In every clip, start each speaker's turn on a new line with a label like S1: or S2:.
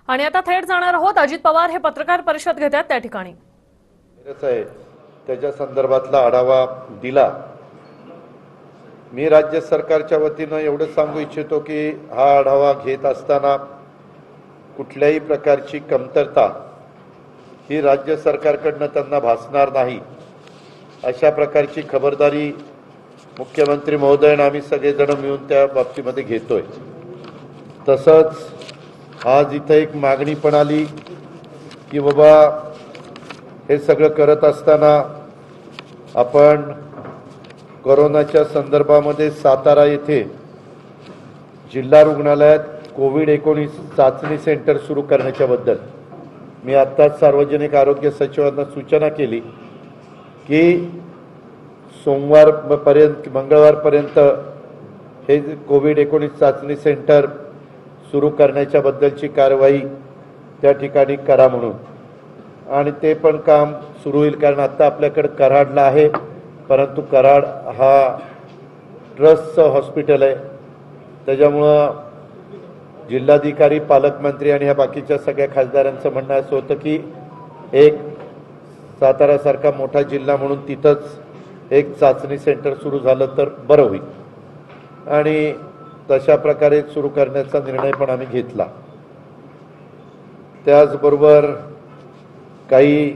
S1: आणि आता थेट जाणार आहोत. अजित पवार हे पत्रकार परिषद घेतात त्या ठिकाणी
S2: त्याच्या संदर्भातला आढावा दिला। मी राज्य सरकारच्या वतीनं एवढं सांगू इच्छितो की हा आढावा घेत असताना कुठल्याही प्रकारची कमतरता ही राज्य सरकारकडनं त्यांना भासणार नाही अशा प्रकारची खबरदारी मुख्यमंत्री महोदय आणि आम्ही सगळेजण मिळून त्या बाबतीमध्ये घेतोय। तसंच आज इथे एक मागणी पण आली की बाबा हे सगळं करत असताना आपण कोरोनाच्या संदर्भामध्ये सातारा येथे जिल्हा रुग्णालयात कोविड-19 चाचणी सेंटर सुरू करण्याच्या बद्दल मी आत्ताच सार्वजनिक आरोग्य सचिवांना सूचना केली की सोमवारपर्यंत मंगळवारपर्यंत हे कोविड-19 चाचणी सेंटर सुरू करण्याच्या बद्दलची कारवाई त्या ठिकाणी करा म्हणून, आणि ते पण काम सुरू होईल। कारण आता आपल्याकडे कराडला आहे, परंतु कराड हा ट्रस्टचं हॉस्पिटल आहे, त्याच्यामुळं जिल्हाधिकारी, पालकमंत्री आणि ह्या बाकीच्या सगळ्या खासदारांचं म्हणणं असं होतं की एक सातारासारखा मोठा जिल्हा म्हणून तिथंच एक चाचणी सेंटर सुरू झालं तर बरं होईल, आणि तशा प्रकारे सुरू करण्याचा निर्णय पण आम्ही घेतला। त्याचबरोबर काही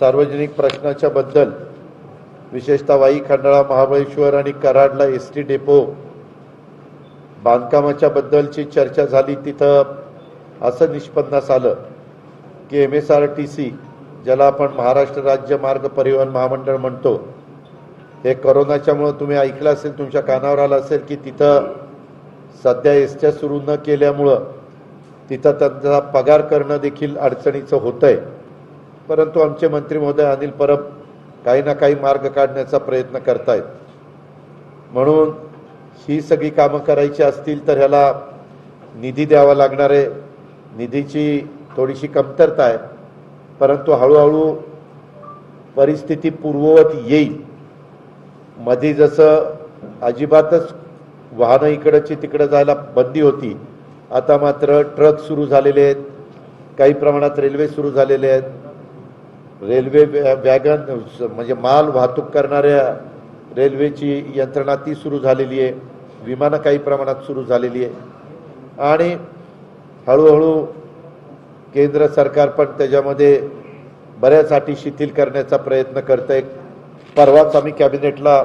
S2: सार्वजनिक प्रश्नाच्या बद्दल विशेषतः वाई, खंडाळा, महाबळेश्वर आणि कराडला एसटी डेपो बांधकामाच्या बद्दलची चर्चा झाली। तिथं असं निष्पन्नास आलं की MSRTC, ज्याला आपण महाराष्ट्र राज्य मार्ग परिवहन महामंडळ म्हणतो, हे कोरोनाच्यामुळं तुम्ही ऐकलं असेल, तुमच्या कानावर आलं असेल की तिथं सध्या एसट्या सुरू न केल्यामुळं तिथं त्यांचा पगार करणं देखील अडचणीचं होतंय। परंतु आमचे मंत्री महोदय अनिल परब काही ना काही मार्ग काढण्याचा प्रयत्न करतायत। म्हणून ही सगळी कामं करायची असतील तर ह्याला निधी द्यावा लागणार आहे। निधीची थोडीशी कमतरता आहे, परंतु हळूहळू परिस्थिती पूर्ववत येईल। मध्ये जसं अजिबातच वाहनं इकडची तिकडे जायला बंदी होती, आता मात्र ट्रक सुरू झालेले आहेत, काही प्रमाणात रेल्वे सुरू झालेले आहेत, रेल्वे वॅगन म्हणजे माल वाहतूक करणाऱ्या रेल्वेची यंत्रणा ती सुरू झालेली आहे, विमानं काही प्रमाणात सुरू झालेली आहे, आणि हळूहळू केंद्र सरकार पण त्याच्यामध्ये बऱ्याच अटी शिथिल करण्याचा प्रयत्न करतंय। परवाच आम्ही कॅबिनेटला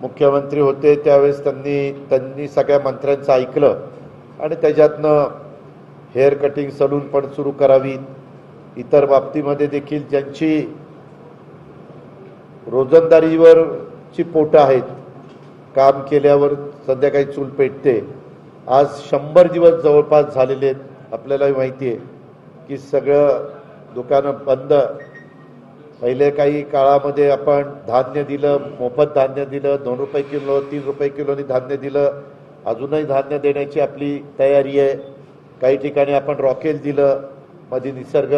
S2: मुख्यमंत्री होते त्यावेळेस त्यांनी सगळ्या मंत्र्यांचं ऐकलं आणि त्याच्यातनं हेअर कटिंग सलून पण सुरू करावीत, इतर बाबतीमध्ये देखील ज्यांची रोजंदारीवरची पोटं आहेत, काम केल्यावर संध्याकाळी चूल पेटते, आज 100 दिवस जवळपास झालेले आहेत। आपल्यालाही माहिती आहे की सगळं दुकानं बंद। पहिले काही काळामध्ये आपण धान्य दिलं, मोफत धान्य दिलं, 2 रुपये किलो, 3 रुपये किलोनी धान्य दिलं, अजूनही धान्य देण्याची आपली तयारी आहे। काही ठिकाणी आपण रॉकेल दिलं, मध्ये निसर्ग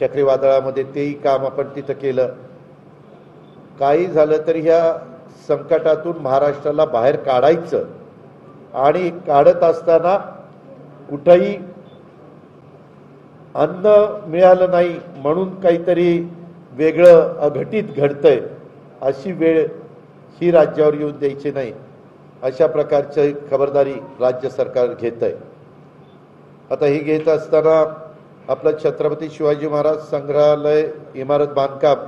S2: चक्रीवादळामध्ये तेही काम आपण तिथं केलं। काही झालं तरी ह्या संकटातून महाराष्ट्राला बाहेर काढायचं, आणि काढत असताना कुठंही अन्न मिळालं नाही म्हणून काहीतरी वेगळं अघटित घडतंय, अशी वेळ ही राज्यावर येऊन द्यायची नाही, अशा प्रकारची खबरदारी राज्य सरकार घेतंय। आता ही घेत असताना आपलं छत्रपती शिवाजी महाराज संग्रहालय इमारत बांधकाम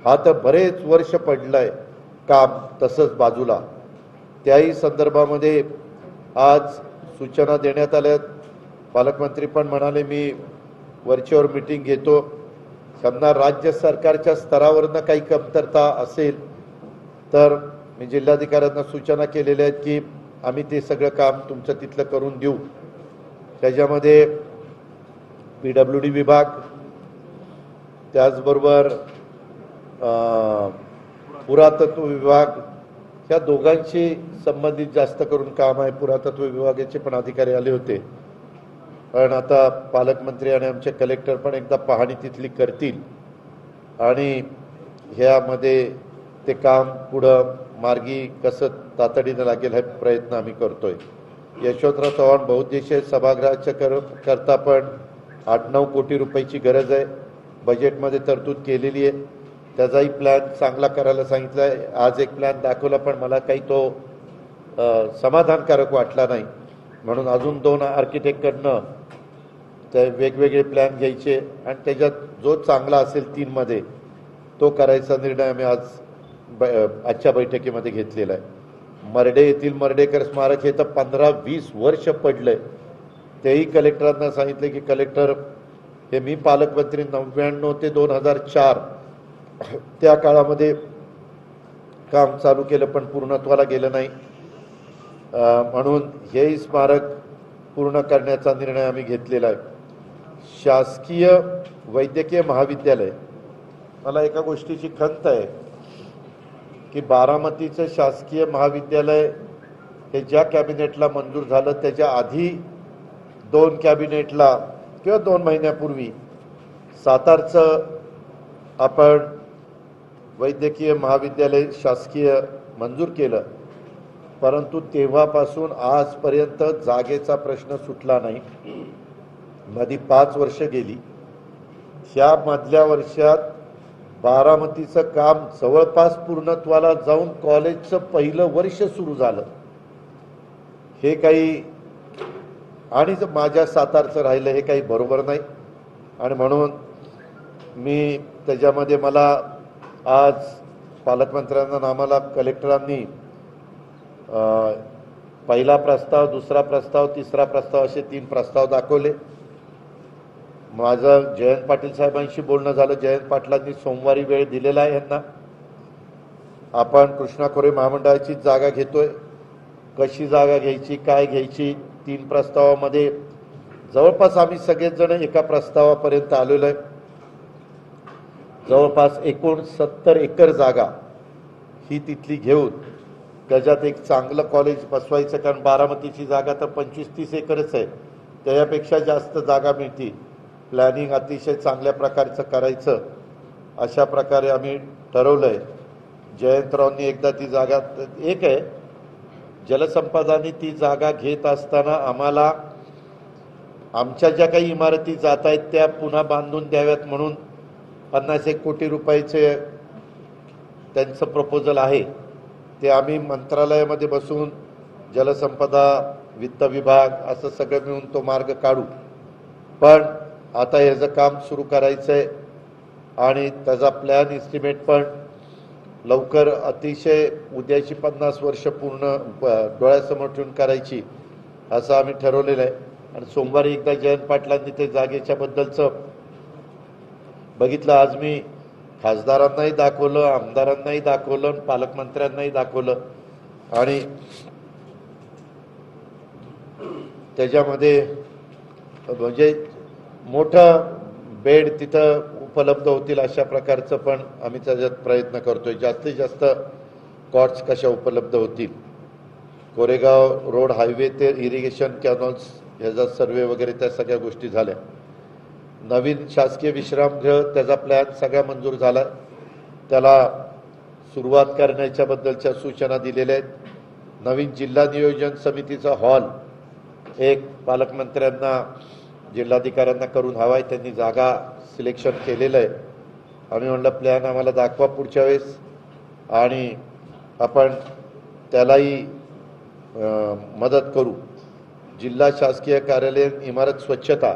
S2: हा तर बरेच वर्ष पडलंय काम तसंच बाजूला, त्याही संदर्भामध्ये आज सूचना देण्यात आल्यात। पालकमंत्री पण म्हणाले मी वरचेवर मीटिंग घेतो, समजा राज्य सरकारच्या स्तरावरनं काही कमतरता असेल तर मी जिल्हाधिकाऱ्यांना सूचना केलेल्या आहेत की आम्ही ते सगळं काम तुमचं तिथलं करून देऊ। त्याच्यामध्ये PWD विभाग, त्याचबरोबर पुरातत्व विभाग, ह्या दोघांशी संबंधित जास्त करून काम आहे। पुरातत्व विभागाचे पण अधिकारी आले होते, पण आता पालकमंत्री आणि आमचे कलेक्टर पण एकदा पाहणी तिथली करतील, आणि ह्यामध्ये ते काम पुढं मार्गी कसं तातडीनं लागेल हे प्रयत्न आम्ही करतोय। यशवंतराव चव्हाण बहुउद्देशीय सभागृहाच्या करता पण 8-9 कोटी रुपयाची गरज आहे. बजेटमध्ये तरतूद केलेली आहे. त्याचाही प्लॅन चांगला करायला सांगितला आहे. आज एक प्लॅन दाखवला पण मला काही तो समाधानकारक वाटला नाही. म्हणून अजून 2 आर्किटेक्टकडनं ते वेगवेगळे प्लॅन घ्यायचे आणि त्याच्यात जो चांगला असेल 3मध्ये तो करायचा निर्णय आम्ही आजच्या बैठकीमध्ये घेतलेला आहे. मर्डे येथील मर्डेकर स्मारक हे तर 15-20 वर्ष पडलंय. तेही कलेक्टरांना सांगितले की कलेक्टर हे मी पालकमंत्री 99 ते 2004 त्या काळामध्ये काम चालू केलं पण पूर्णत्वाला गेलं नाही. म्हणून हेही स्मारक पूर्ण करण्याचा निर्णय आम्ही घेतलेला आहे. शासकीय वैद्यकीय महाविद्यालय, मला एका गोष्टीची खंत आहे की बारामतीचं शासकीय महाविद्यालय हे ज्या कॅबिनेटला मंजूर झालं त्याच्या आधी 2 कॅबिनेटला किंवा 2 महिन्यापूर्वी सातारचं आपण वैद्यकीय महाविद्यालय शासकीय मंजूर केलं, परंतु तेव्हापासून आजपर्यंत जागेचा प्रश्न सुटला नाही. मध्ये 5 वर्ष गेली. ह्या मधल्या वर्षात बारामतीचं काम जवळपास पूर्णत्वाला जाऊन कॉलेजचं पहिलं वर्ष सुरू झालं. हे काही आणि माझ्या सातारचं राहिलं हे काही बरोबर नाही. आणि म्हणून मी त्याच्यामध्ये मला आज पालकमंत्र्यांना आम्हाला कलेक्टरांनी पहिला प्रस्ताव, दुसरा प्रस्ताव, तिसरा प्रस्ताव असे 3 प्रस्ताव दाखवले. माझं जयंत पाटील साहेबांशी बोलणं झालं. जयंत पाटलांनी सोमवारी वेळ दिलेला आहे यांना. आपण कृष्णा खोरे महामंडळाची जागा घेतोय. कशी जागा घ्यायची, काय घ्यायची, 3 प्रस्तावामध्ये जवळपास आम्ही सगळेच जण एका प्रस्तावापर्यंत आलेलो आहे. जवळपास 69 एकर जागा ही तिथली घेऊन त्याच्यात एक चांगलं कॉलेज बसवायचं. कारण बारामतीची जागा तर 25-30 एकरच आहे. त्याच्यापेक्षा जास्त जागा मिळते. प्लॅनिंग अतिशय चांगल्या प्रकारचं करायचं अशा प्रकारे आम्ही ठरवलंय. जयंतरावनी एकदा ती जागा एक आहे, जलसंपदाने ती जागा घेत असताना आम्हाला आमच्या ज्या काही इमारती जात आहेत त्या पुन्हा बांधून द्याव्यात म्हणून 50-1 कोटी रुपयाचे त्यांचं प्रपोजल आहे. ते आम्ही मंत्रालयामध्ये बसून जलसंपदा, वित्त विभाग असं सगळं मिळून तो मार्ग काढू. पण आता ह्याचं काम सुरू करायचं आहे आणि त्याचा प्लॅन इस्टिमेट पण लवकर अतिशय उद्याची 50 वर्ष पूर्ण डोळ्यासमोर ठेवून करायची असं आम्ही ठरवलेलं आहे. आणि सोमवारी एकदा जयंत पाटलांनी ते जागेच्या बद्दलचं बघितलं. आज मी खासदारांनाही दाखवलं, आमदारांनाही दाखवलं, पालकमंत्र्यांनाही दाखवलं आणि त्याच्यामध्ये म्हणजे मोठं बेड तिथं उपलब्ध होतील अशा प्रकारचं पण आम्ही त्याच्यात प्रयत्न करतोय. जास्तीत जास्त कॉट्स कशा उपलब्ध होतील. कोरेगाव रोड हायवे ते इरिगेशन कॅनॉल्स ह्याचा सर्वे वगैरे त्या सगळ्या गोष्टी झाल्या. नवीन शासकीय विश्रामगृह त्याचा प्लॅन सगळा मंजूर झाला. त्याला सुरुवात करण्याच्या बद्दलच्या सूचना दिलेल्या आहेत. नवीन जिल्हा नियोजन समितीचा हॉल एक पालकमंत्र्यांना जिल्हाधिकाऱ्यांना करून हवा आहे. त्यांनी जागा सिलेक्शन केलेलं आहे. आम्ही म्हणलं प्लॅन आम्हाला दाखवा पुढच्या वेळेस आणि आपण त्यालाही मदत करू. जिल्हा शासकीय कार्यालयीन इमारत स्वच्छता.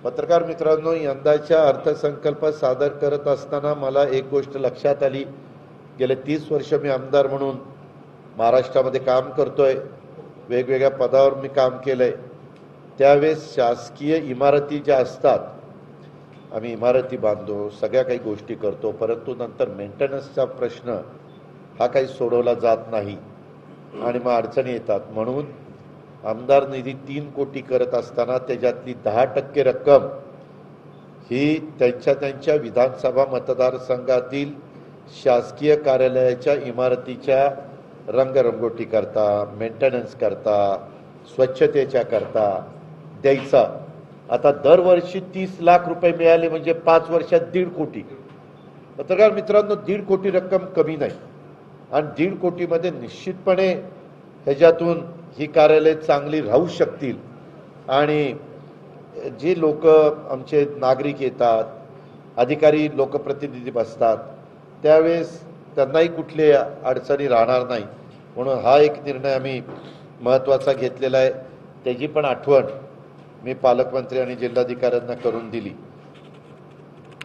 S2: पत्रकार मित्रांनो, यंदाच्या अर्थसंकल्प सादर करत असताना मला एक गोष्ट लक्षात आली. गेले 30 वर्ष मी आमदार म्हणून महाराष्ट्रामध्ये काम करतोय. वेगवेगळ्या पदावर मी काम केलंय. त्यावेळेस शासकीय इमारती ज्या असतात, आम्ही इमारती बांधतो, सगळ्या काही गोष्टी करतो, परंतु नंतर मेंटेनन्सचा प्रश्न हा काही सोडवला जात नाही आणि मग अडचणी येतात. म्हणून आमदार निधी 3 कोटी करत असताना त्याच्यातली 10% रक्कम ही त्यांच्या विधानसभा मतदारसंघातील शासकीय कार्यालयाच्या इमारतीच्या रंगरंगोटी करता, मेंटेनन्स करता, स्वच्छतेच्या करता द्यायचा. आता दरवर्षी 30 लाख रुपये मिळाले म्हणजे 5 वर्षात 1.5 कोटी. पत्रकार मित्रांनो, 1.5 कोटी रक्कम कमी नाही आणि 1.5 कोटीमध्ये निश्चितपणे ह्याच्यातून ही कार्यालय चांगली राहू शकतील आणि जी लोक आमचे नागरिक येतात, अधिकारी लोकप्रतिनिधी बसतात, त्यावेळेस त्यांनाही कुठली अडचणी राहणार नाही म्हणून हा एक निर्णय आम्ही महत्त्वाचा घेतलेला आहे. त्याची पण आठवण मी पालकमंत्री आणि जिल्हाधिकाऱ्यांना करून दिली.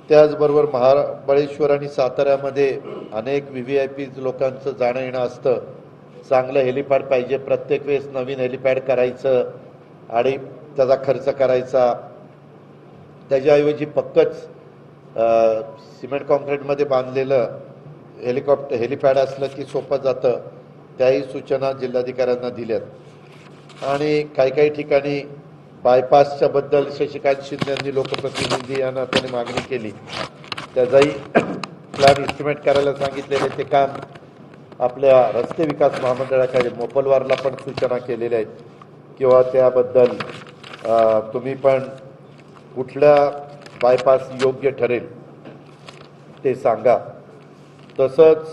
S2: त्याचबरोबर महाबळेश्वर आणि साताऱ्यामध्ये अनेक VVIP लोकांचं जाणं येणं असतं. चांगलं हेलिपॅड पाहिजे, प्रत्येक वेळेस नवीन हेलिपॅड करायचं आणि त्याचा खर्च करायचा, त्याच्याऐवजी पक्कच सिमेंट कॉन्क्रीटमध्ये बांधलेलं हेलिपॅड असलं की सोपं जातं. त्याही सूचना जिल्हाधिकाऱ्यांना दिल्यात. आणि काही ठिकाणी बायपासच्या बद्दल शशिकांत शिंदे यांनी लोकप्रतिनिधी यांना त्याने मागणी केली, त्याचाही प्लॅन इस्टिमेट करायला सांगितलेले. ते काम आपल्या रस्ते विकास महामंडळाकडे मोपलवारला पण सूचना केलेल्या आहेत किंवा त्याबद्दल तुम्ही पण कुठला बायपास योग्य ठरेल ते सांगा. तसंच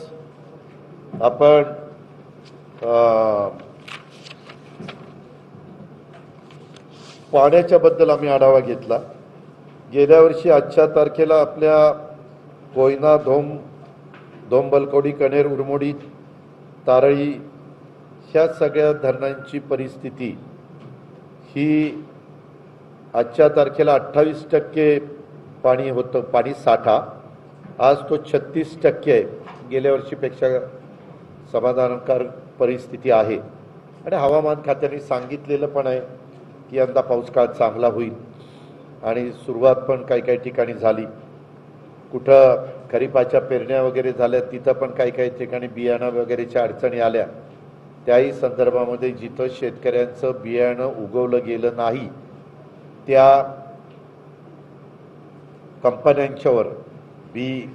S2: आपण पाण्याच्या बद्दल आम्ही आढावा घेतला. गेल्या वर्षी आजच्या तारखेला आपल्या कोयना, धोम, बलकवडी, कणेर, उरमोडी, तारळी ह्या सगळ्या धरणांची परिस्थिती ही आजच्या तारखेला 28% पाणी होतं, पाणी साठा. आज तो 36% आहे. गेल्या वर्षीपेक्षा समाधानकारक परिस्थिती आहे. आणि हवामान खात्याने सांगितलेलं पण आहे की यंदा पाऊस काळ चांगला होईल आणि सुरुवात पण काही ठिकाणी झाली. कुठं खरीपाच्या पेरण्या वगैरे झाल्या, तिथं पण काही ठिकाणी बियाणं वगैरेच्या अडचणी आल्या. त्याही संदर्भामध्ये जिथं शेतकऱ्यांचं बियाणं उगवलं गेलं नाही त्या कंपन्यांच्यावर, बी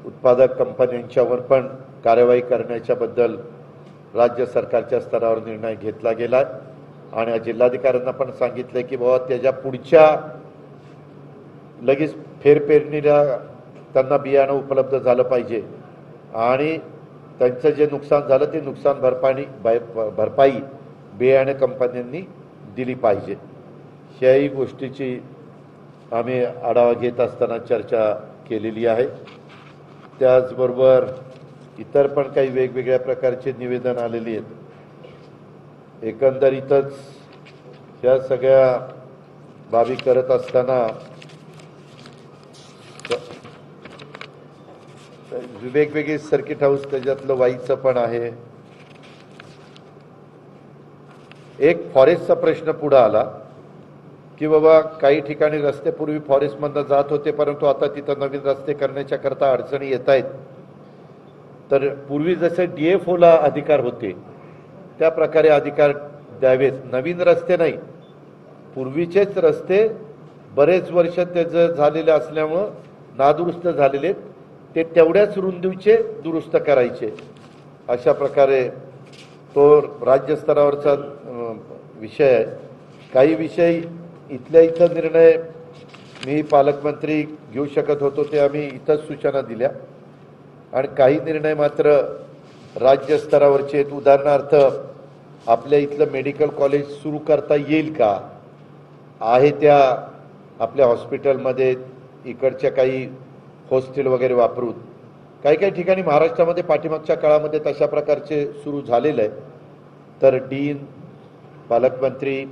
S2: उत्पादक कंपन्यांच्यावर पण कार्यवाही करण्याच्या बद्दल राज्य सरकारच्या स्तरावर निर्णय घेतला गेला आणि जिल्हाधिकाऱ्यांना पण सांगितलं की बाबा त्याच्या पुढच्या लगेच फेरपेरणीला त्यांना बियाणं उपलब्ध झालं पाहिजे आणि त्यांचं जे नुकसान झालं ते नुकसान भरपाई बियाणे कंपन्यांनी दिली पाहिजे. ह्याही गोष्टीची आम्ही आढावा घेत असताना चर्चा केलेली आहे. त्याचबरोबर इतर पण काही वेगवेगळ्या प्रकारचे निवेदन आलेली आहेत. एकंदरीतच ह्या सगळ्या बाबी करत असताना वेगवेगळे सर्किट हाऊस, त्याच्यातलं वाईचं पण आहे. एक फॉरेस्टचा प्रश्न पुढे आला की बाबा काही ठिकाणी रस्ते पूर्वी फॉरेस्टमधनं जात होते, परंतु आता तिथं नवीन रस्ते करण्याच्या करता अडचणी येत आहेत. तर पूर्वी जसे DFOला अधिकार होते त्या प्रकारे अधिकार द्यावेत. नवीन रस्ते नाही, पूर्वीचेच रस्ते बरेच वर्ष त्याचं झालेले असल्यामुळं नादुरुस्त झालेले ते तेवढ्याच रुंदीचे दुरुस्त करायचे. अशा प्रकारे तो राज्यस्तरावरचा विषय आहे. काही विषय इथल्या इथं निर्णय मी पालकमंत्री घेऊ शकत होतो ते आम्ही इथंच सूचना दिल्या आणि काही निर्णय मात्र राज्यस्तरावरचे आहेत. उदाहरणार्थ आपल्या इथलं मेडिकल कॉलेज सुरू करता येईल का, आहे त्या आपल्या हॉस्पिटलमध्ये इकडच्या काही हॉस्टेल वगैरे वापरून. काही ठिकाणी महाराष्ट्रामध्ये पाठीमागच्या काळामध्ये तशा प्रकारचे सुरू झालेलं आहे. तर डीन, पालकमंत्री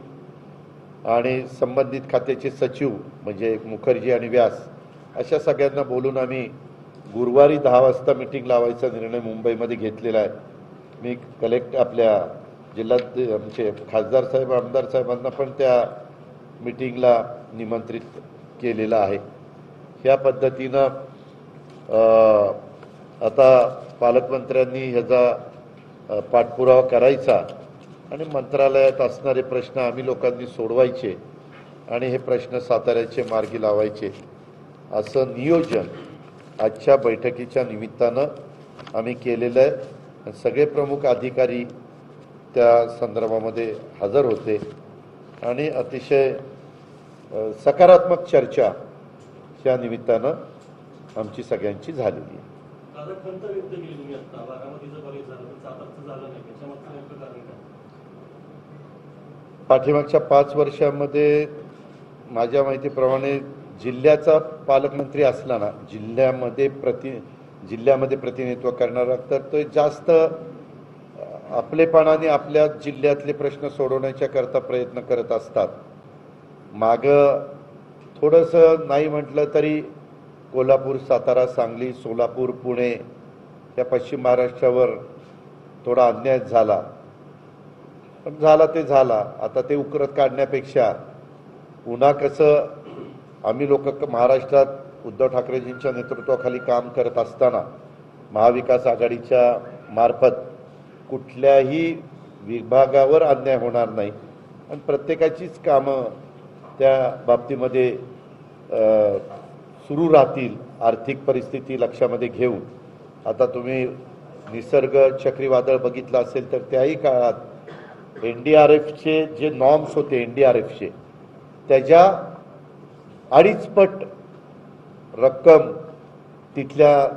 S2: आणि संबंधित खात्याचे सचिव म्हणजे मुखर्जी आणि व्यास अशा सगळ्यांना बोलून आम्ही गुरुवारी 10 वाजता मीटिंग लावायचा निर्णय मुंबईमध्ये घेतलेला आहे. मी आपल्या जिल्ह्यात आमचे खासदार साहेब, आमदार साहेबांना पण त्या मीटिंगला निमंत्रित केलेलं आहे. ह्या पद्धतीनं आता पालकमंत्र्यांनी ह्याचा पाठपुरावा करायचा आणि मंत्रालयात असणारे प्रश्न आम्ही लोकांनी सोडवायचे आणि हे प्रश्न साताऱ्याचे मार्गी लावायचे असं नियोजन आजच्या बैठकीच्या निमित्तानं आम्ही केलेलं आहे. सगळे प्रमुख अधिकारी त्या संदर्भामध्ये हजर होते आणि अतिशय सकारात्मक चर्चा त्या निमित्तानं आमची सगळ्यांची झालेली आहे. पाठीमागच्या 5 वर्षांमध्ये माझ्या माहितीप्रमाणे जिल्ह्याचा पालकमंत्री असला ना, जिल्ह्यामध्ये प्रतिनिधित्व करणारा, तर तो जास्त आपलेपणाने आपल्या जिल्ह्यातले प्रश्न सोडवण्याच्या करता प्रयत्न करत असतात. मागं थोडंसं नाही म्हटलं तरी कोल्हापूर, सातारा, सांगली, सोलापूर, पुणे या पश्चिम महाराष्ट्रावर थोडा अन्याय झाला, पण झाला ते झाला. आता ते उकरत काढण्यापेक्षा पुन्हा कसं आम्ही लोक महाराष्ट्रात उद्धव ठाकरेजींच्या नेतृत्वाखाली काम करत असताना महाविकास आघाडीच्या मार्फत कुठल्याही विभागावर अन्याय होणार नाही आणि प्रत्येकाचीच कामं त्या बाबतीमध्ये सुरू राहतील. आर्थिक परिस्थिती लक्षामध्ये घेऊन आता तुम्ही निसर्ग चक्रीवादळ बघितलं असेल तर त्याही काळात NDRFचे जे नॉर्म्स होते NDRFचे त्याच्या 2.5 पट रक्कम तिथल्या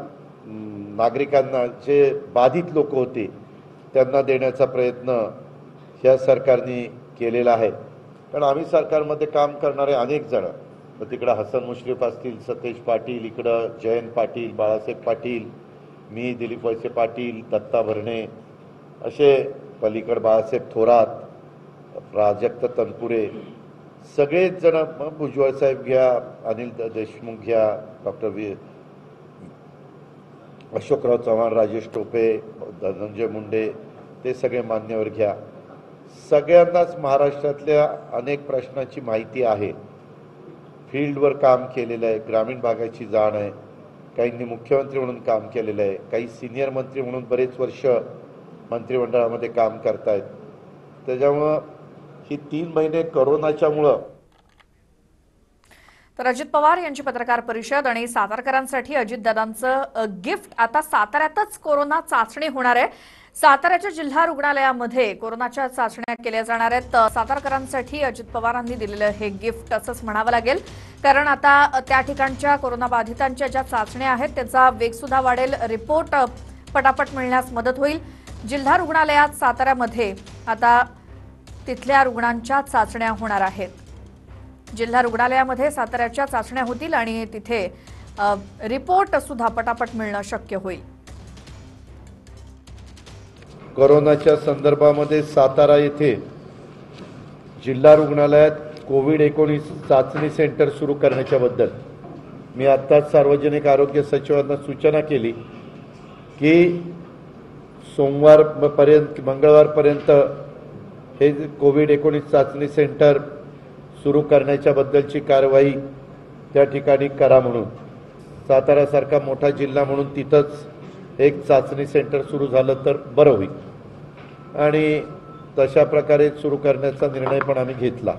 S2: नागरिकांना, जे बाधित लोक होते त्यांना देण्याचा प्रयत्न ह्या सरकारने केलेला आहे. कारण आम्ही सरकारमध्ये काम करणारे अनेक जण, मग तिकडं हसन मुश्रीफ असतील, सतेज पाटील, इकडं जयंत पाटील, बाळासाहेब पाटील, मी, दिलीप वळसे पाटील, दत्ता भरणे, असे पलीकड बाळासाहेब थोरात, प्राजक्त तनपुरे, सगळेच जण, मग भुजबळ साहेब घ्या, अनिल देशमुख घ्या, अशोकराव चव्हाण, राजेश टोपे, धनंजय मुंडे, ते सगळे मान्यवर घ्या. सगळ्यांनाच महाराष्ट्रातल्या अनेक प्रश्नाची माहिती आहे. फील्डवर काम केलेलं आहे, ग्रामीण भागाची जाण आहे. काहींनी मुख्यमंत्री म्हणून काम केलेलं आहे, काही सिनियर मंत्री म्हणून बरेच वर्ष मंत्रिमंडळामध्ये काम करतायत. त्याच्यामुळं ही 3 महिने कोरोनाच्यामुळं.
S1: तर अजित पवार यांची पत्रकार परिषद आणि सातारकरांसाठी अजितदादांचं गिफ्ट. आता साताऱ्यातच कोरोना चाचणी होणार आहे. साताऱ्याच्या जिल्हा रुग्णालयामध्ये कोरोनाच्या चाचण्या केल्या जाणार आहेत. सातारकरांसाठी अजित पवारांनी दिलेलं हे गिफ्ट असंच म्हणावं लागेल, कारण आता त्या ठिकाणच्या कोरोना बाधितांच्या ज्या चाचण्या आहेत त्याचा वेग सुद्धा वाढेल, रिपोर्ट पटापट मिळण्यास मदत होईल. जिल्हा रुग्णालयात साताऱ्यामध्ये आता तिथल्या रुग्णांच्या चाचण्या होणार आहेत. जिल्हा रुग्णालयामध्ये साताऱ्याच्या चाचण्या होतील आणि तिथे रिपोर्ट सुद्धा पटापट मिळणं शक्य होईल.
S2: कोरोनाच्या संदर्भामध्ये सातारा येथे जिल्हा रुग्णालयात कोविड-19 चाचणी सेंटर सुरू करण्याच्या बद्दल मी आत्ताच सार्वजनिक आरोग्य सचिवांना सूचना केली की सोमवारपर्यंत, मंगळवारपर्यंत हे कोविड-19 चाचणी सेंटर सुरू करण्याच्या बद्दलची कारवाई त्या ठिकाणी करा म्हणून. सातारासारखा मोठा जिल्हा म्हणून तिथंच एक चाचणी सेंटर सुरू झालं तर बरं होईल आणि तशा प्रकारे सुरू करण्याचा निर्णय पण आम्ही घेतला.